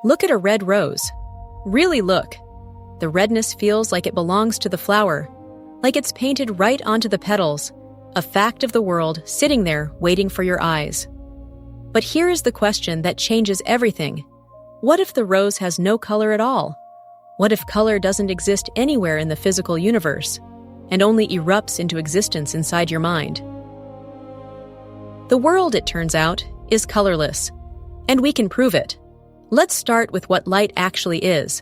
Look at a red rose. Really look. The redness feels like it belongs to the flower, like it's painted right onto the petals, a fact of the world sitting there waiting for your eyes. But here is the question that changes everything. What if the rose has no color at all? What if color doesn't exist anywhere in the physical universe, and only erupts into existence inside your mind? The world, it turns out, is colorless, and we can prove it. Let's start with what light actually is.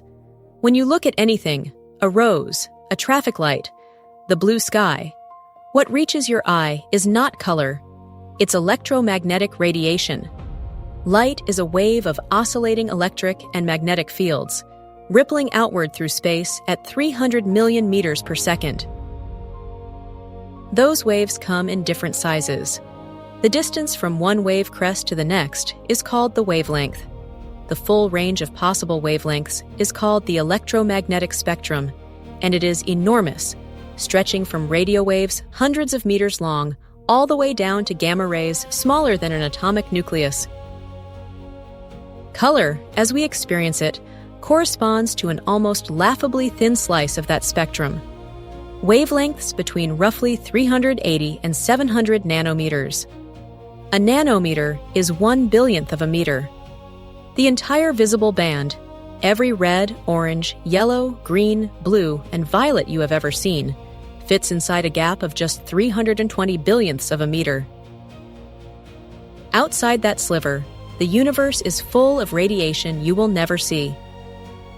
When you look at anything, a rose, a traffic light, the blue sky, what reaches your eye is not color, it's electromagnetic radiation. Light is a wave of oscillating electric and magnetic fields, rippling outward through space at 300 million meters per second. Those waves come in different sizes. The distance from one wave crest to the next is called the wavelength. The full range of possible wavelengths is called the electromagnetic spectrum, and it is enormous, stretching from radio waves hundreds of meters long all the way down to gamma rays smaller than an atomic nucleus. Color, as we experience it, corresponds to an almost laughably thin slice of that spectrum. Wavelengths between roughly 380 and 700 nanometers. A nanometer is 1/1,000,000th of a meter. The entire visible band, every red, orange, yellow, green, blue, and violet you have ever seen, fits inside a gap of just 320 billionths of a meter. Outside that sliver, the universe is full of radiation you will never see.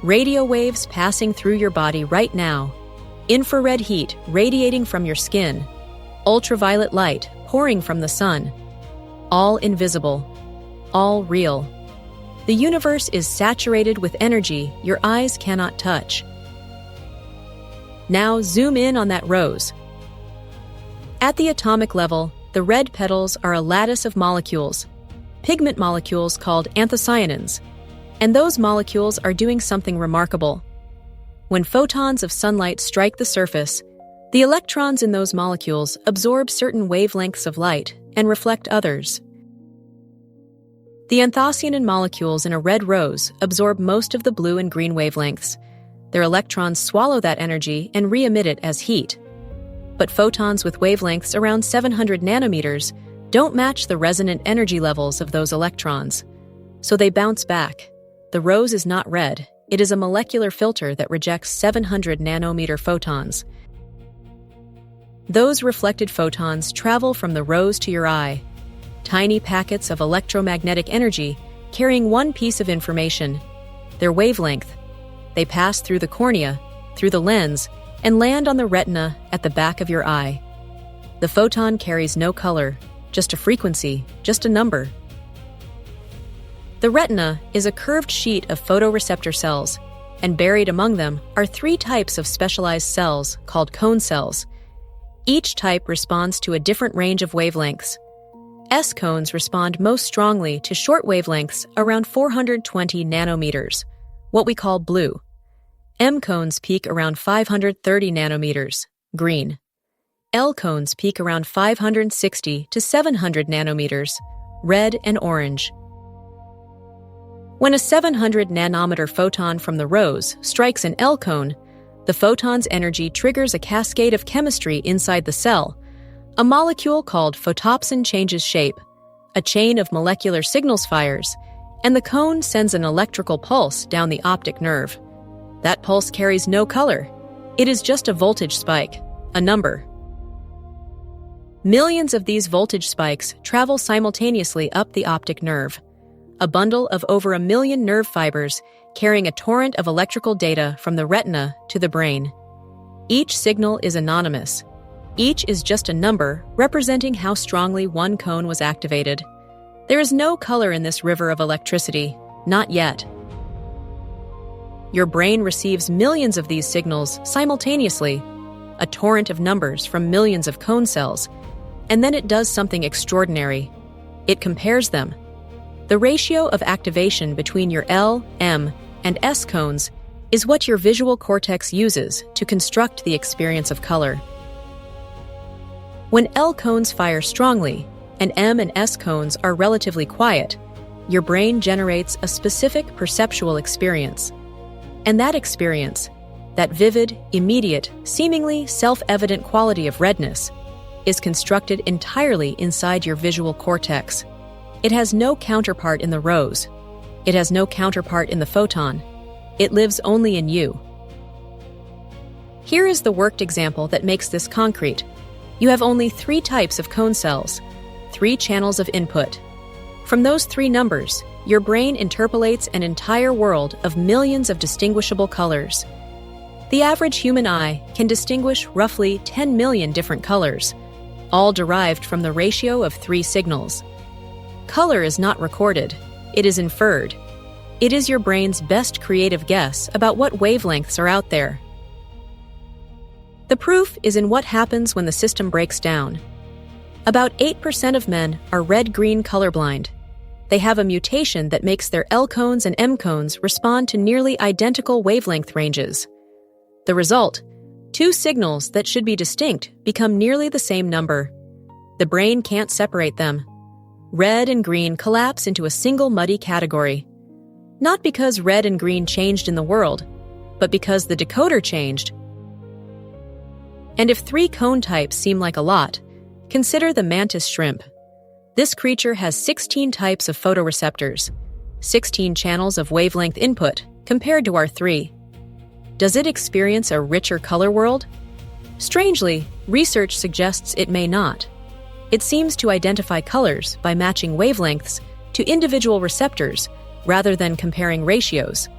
Radio waves passing through your body right now, infrared heat radiating from your skin, ultraviolet light pouring from the sun. All invisible, all real. The universe is saturated with energy your eyes cannot touch. Now zoom in on that rose. At the atomic level, the red petals are a lattice of molecules, pigment molecules called anthocyanins, and those molecules are doing something remarkable. When photons of sunlight strike the surface, the electrons in those molecules absorb certain wavelengths of light and reflect others. The anthocyanin molecules in a red rose absorb most of the blue and green wavelengths. Their electrons swallow that energy and re-emit it as heat. But photons with wavelengths around 700 nanometers don't match the resonant energy levels of those electrons. So they bounce back. The rose is not red. It is a molecular filter that rejects 700 nanometer photons. Those reflected photons travel from the rose to your eye. Tiny packets of electromagnetic energy carrying one piece of information, their wavelength. They pass through the cornea, through the lens, and land on the retina at the back of your eye. The photon carries no color, just a frequency, just a number. The retina is a curved sheet of photoreceptor cells, and buried among them are 3 types of specialized cells called cone cells. Each type responds to a different range of wavelengths. S cones respond most strongly to short wavelengths around 420 nanometers, what we call blue. M cones peak around 530 nanometers, green. L cones peak around 560 to 700 nanometers, red and orange. When a 700 nanometer photon from the rose strikes an L cone, the photon's energy triggers a cascade of chemistry inside the cell. A molecule called photopsin changes shape, a chain of molecular signals fires, and the cone sends an electrical pulse down the optic nerve. That pulse carries no color. It is just a voltage spike, a number. Millions of these voltage spikes travel simultaneously up the optic nerve, a bundle of over 1 million nerve fibers carrying a torrent of electrical data from the retina to the brain. Each signal is anonymous. Each is just a number representing how strongly one cone was activated. There is no color in this river of electricity, not yet. Your brain receives millions of these signals simultaneously, a torrent of numbers from millions of cone cells, and then it does something extraordinary. It compares them. The ratio of activation between your L, M, and S cones is what your visual cortex uses to construct the experience of color. When L cones fire strongly and M and S cones are relatively quiet, your brain generates a specific perceptual experience. And that experience, that vivid, immediate, seemingly self-evident quality of redness, is constructed entirely inside your visual cortex. It has no counterpart in the rose. It has no counterpart in the photon. It lives only in you. Here is the worked example that makes this concrete. You have only 3 types of cone cells, 3 channels of input. From those 3 numbers, your brain interpolates an entire world of millions of distinguishable colors. The average human eye can distinguish roughly 10 million different colors, all derived from the ratio of 3 signals. Color is not recorded, it is inferred. It is your brain's best creative guess about what wavelengths are out there. The proof is in what happens when the system breaks down. About 8% of men are red-green colorblind. They have a mutation that makes their L cones and M cones respond to nearly identical wavelength ranges. The result: 2 signals that should be distinct become nearly the same number. The brain can't separate them. Red and green collapse into a single muddy category. Not because red and green changed in the world, but because the decoder changed. And if 3 cone types seem like a lot, consider the mantis shrimp. This creature has 16 types of photoreceptors, 16 channels of wavelength input compared to our 3. Does it experience a richer color world? Strangely, research suggests it may not. It seems to identify colors by matching wavelengths to individual receptors rather than comparing ratios.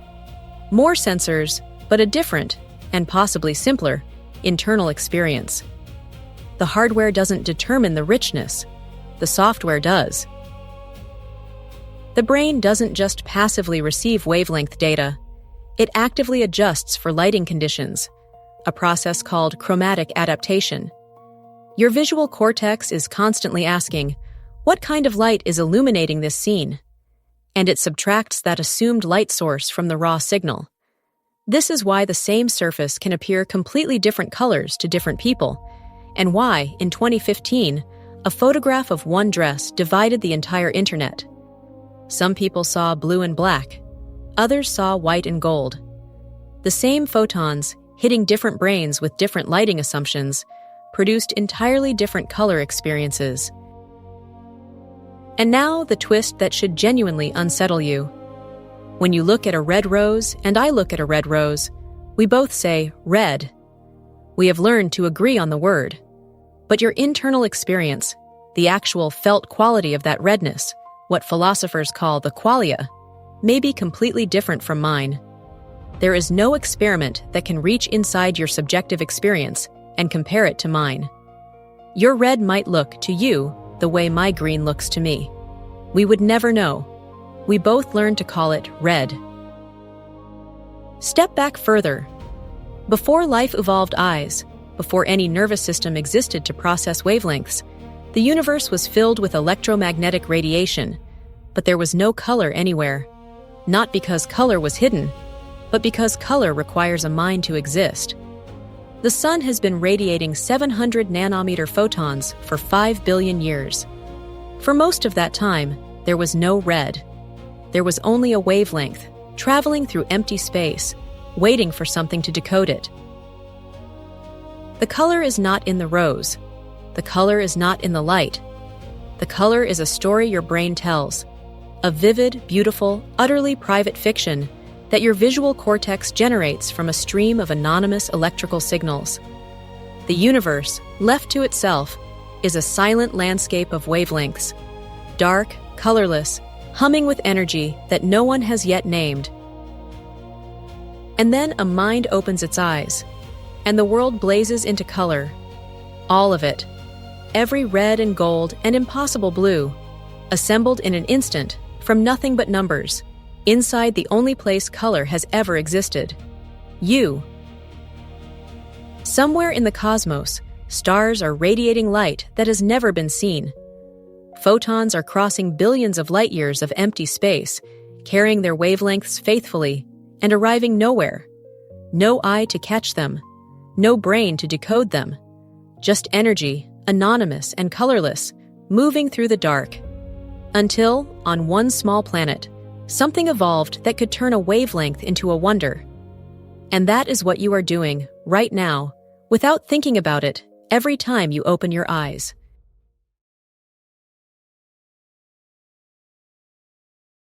More sensors, but a different, and possibly simpler, internal experience. The hardware doesn't determine the richness, the software does. The brain doesn't just passively receive wavelength data, it actively adjusts for lighting conditions, a process called chromatic adaptation. Your visual cortex is constantly asking, what kind of light is illuminating this scene? And it subtracts that assumed light source from the raw signal. This is why the same surface can appear completely different colors to different people, and why, in 2015, a photograph of one dress divided the entire internet. Some people saw blue and black, others saw white and gold. The same photons, hitting different brains with different lighting assumptions, produced entirely different color experiences. And now the twist that should genuinely unsettle you. When you look at a red rose and I look at a red rose, we both say red. We have learned to agree on the word. But your internal experience, the actual felt quality of that redness, what philosophers call the qualia, may be completely different from mine. There is no experiment that can reach inside your subjective experience and compare it to mine. Your red might look to you the way my green looks to me. We would never know. We both learned to call it red. Step back further. Before life evolved eyes, before any nervous system existed to process wavelengths, the universe was filled with electromagnetic radiation, but there was no color anywhere. Not because color was hidden, but because color requires a mind to exist. The sun has been radiating 700 nanometer photons for 5 billion years. For most of that time, there was no red. There was only a wavelength, traveling through empty space, waiting for something to decode it. The color is not in the rose. The color is not in the light. The color is a story your brain tells, a vivid, beautiful, utterly private fiction that your visual cortex generates from a stream of anonymous electrical signals. The universe, left to itself, is a silent landscape of wavelengths, dark, colorless, humming with energy that no one has yet named. And then a mind opens its eyes, and the world blazes into color. All of it. Every red and gold and impossible blue, assembled in an instant from nothing but numbers, inside the only place color has ever existed. You. Somewhere in the cosmos, stars are radiating light that has never been seen. Photons are crossing billions of light years of empty space, carrying their wavelengths faithfully, and arriving nowhere. No eye to catch them, no brain to decode them. Just energy, anonymous and colorless, moving through the dark. Until, on one small planet, something evolved that could turn a wavelength into a wonder. And that is what you are doing, right now, without thinking about it, every time you open your eyes.